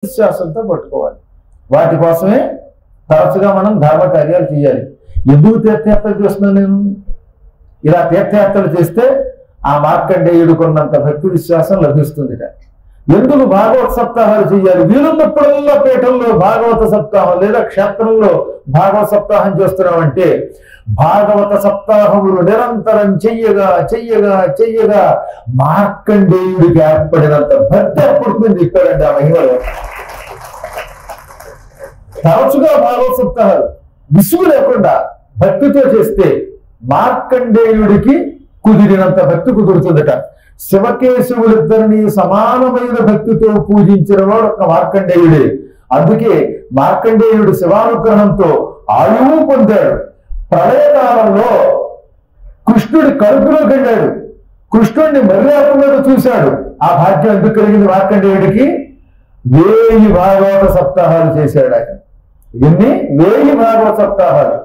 విశ్వాసంతో పట్టుకోవాలి. వాటి కోసమే తరచుగా మనం ధర్మ కార్యాలు చేయాలి. ఎందుకు తీర్థయాత్రలు చేస్తున్నాను నేను? ఇలా తీర్థయాత్రలు చేస్తే ఆ మార్కండేయుడికున్నంత భక్తి విశ్వాసం లభిస్తుందిట. ఎందుకు భాగవత సప్తాహాలు చేయాలి? వీలున్నప్పుడల్లా పీఠంలో భాగవత సప్తాహం లేదా క్షేత్రంలో భాగవత సప్తాహం చేస్తున్నామంటే భాగవత సప్తాహములు నిరంతరం చెయ్యగా చెయ్యగా చెయ్యగా మార్కండేయుడికి ఏర్పడినంత భక్తి ఏర్పడుతుంది చెప్పారండి ఆ మహిమలో. తరచుగా భాగవత సప్తాహాలు విసుగు లేకుండా భక్తితో చేస్తే మార్కండేయుడికి కుదిరినంత భక్తి కుదురుతుందట. శివకేశవులిద్దరిని సమానమైన భక్తితో పూజించిన వాడు ఒక మార్కండేయుడే. అందుకే మార్కండేయుడు శివానుగ్రహంతో ఆయువు పొందాడు. ప్రళయకాలంలో కృష్ణుడి కడుపులోకి వెళ్ళాడు. కృష్ణుడిని మర్యాదగా చూశాడు. ఆ భాగ్యం ఎందుకు కలిగింది మార్కండేయుడికి? 1000 భాగవత సప్తాహాలు చేశాడు ఆయన. ఇన్ని 1000 భాగవత సప్తాహాలు.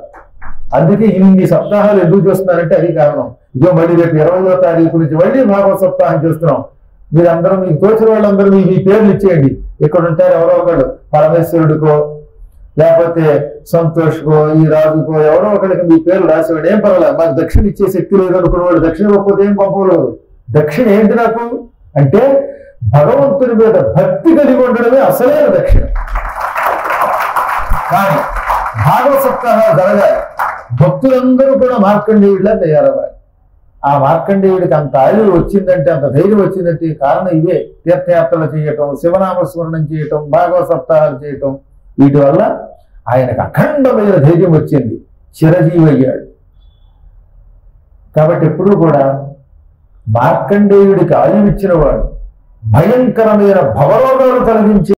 అందుకే ఇన్ని సప్తాహాలు ఎందుకు చేస్తున్నారంటే అది కారణం. ఇదో మళ్ళీ రేపు 20వ తారీఖు నుంచి మళ్ళీ భాగవత సప్తాహం చేస్తున్నాం. మీరందరూ మీకు తోచిన వాళ్ళందరూ మీ పేర్లు ఇచ్చేయండి. ఇక్కడ ఉంటారు ఎవరో ఒకళ్ళు, పరమేశ్వరుడికో లేకపోతే సంతోష్కో ఈ రాజుకో ఎవరో ఒకరికి మీ పేర్లు రాసేవాడు. ఏం పర్వాలేదు, మాకు దక్షిణ ఇచ్చే శక్తి లేదు అనుకునేవాడు దక్షిణ ఇవ్వకపోతే ఏం పంపలేదు. దక్షిణ ఏంటి నాకు అంటే భగవంతుని మీద భక్తి కలిగి ఉండడమే అసలైన దక్షిణ. కానీ భాగవత సప్తాహాలు జరగాలి. భక్తులందరూ కూడా మార్కండేయుడిలా తయారవ్వాలి. ఆ మార్కండేయుడికి అంత ఆయువు వచ్చిందంటే, అంత ధైర్యం వచ్చిందంటే కారణం ఇవే. తీర్థయాత్రలు చేయటం, శివనామస్మరణం చేయటం, భాగవత సప్తాహాలు చేయటం, వీటి వల్ల ఆయనకు అఖండమైన ధైర్యం వచ్చింది. చిరజీవి అయ్యాడు. కాబట్టి ఎప్పుడూ కూడా మార్కండేయుడికి ఆయువు ఇచ్చిన వాడు భయంకరమైన భవరోగాలు తొలగించి